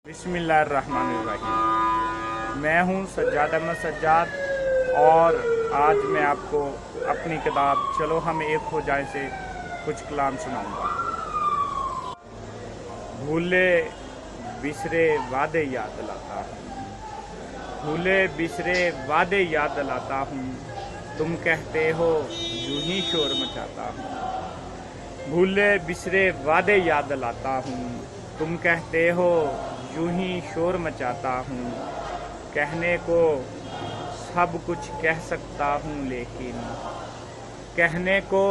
बिस्मिल्लाहिर्रहमानिर्रहीम। मैं हूं सज्जाद अहमद सज्जाद और आज मैं आपको अपनी किताब चलो हम एक हो जाए से कुछ कलाम सुनाऊंगा। भूले बिसरे वादे याद लाता हूँ, भूले बिसरे वादे याद लाता हूँ, तुम कहते हो यूं ही शोर मचाता हूँ। भूले बिसरे वादे याद लाता हूँ, तुम कहते हो यूं ही शोर मचाता हूँ। कहने को सब कुछ कह सकता हूँ लेकिन, कहने को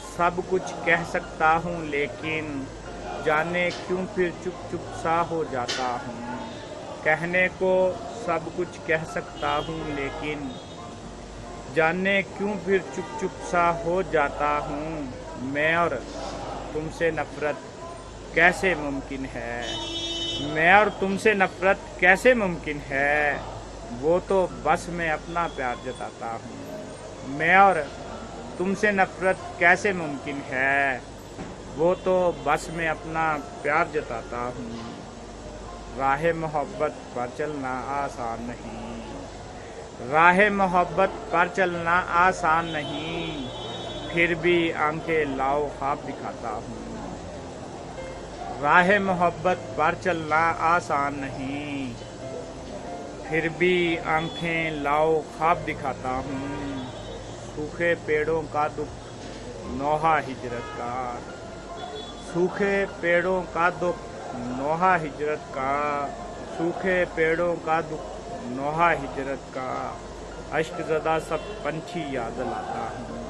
सब कुछ कह सकता हूँ लेकिन, जाने क्यों फिर चुप चुप सा हो जाता हूँ। कहने को सब कुछ कह सकता हूँ लेकिन, जाने क्यों फिर चुप चुप सा हो जाता हूँ। मैं और तुमसे नफरत कैसे मुमकिन है, मैं और तुमसे नफरत कैसे मुमकिन है, वो तो बस मैं अपना प्यार जताता हूँ। मैं और तुमसे नफरत कैसे मुमकिन है, वो तो बस मैं अपना प्यार जताता हूँ। राह मोहब्बत पर चलना आसान नहीं, राह मोहब्बत पर चलना आसान नहीं, फिर भी आंखें लाओ ख्वाब दिखाता हूँ। राह मोहब्बत पर चलना आसान नहीं, फिर भी आंखें लाओ ख्वाब दिखाता हूँ। सूखे पेड़ों का दुख नौहा हिजरत का, सूखे पेड़ों का दुख नौहा हिजरत का, सूखे पेड़ों का दुख नौहा हिजरत का, अश्क ज़दा सब पंछी याद लाता हूँ।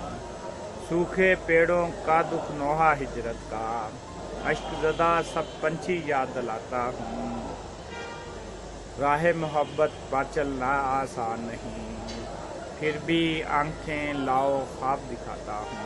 सूखे पेड़ों का दुख नौहा हिजरत का, अश्क ज़दा सब पंछी याद लाता हूँ। राह मोहब्बत पर चलना आसान नहीं, फिर भी आंखें लाओ ख्वाब दिखाता हूँ।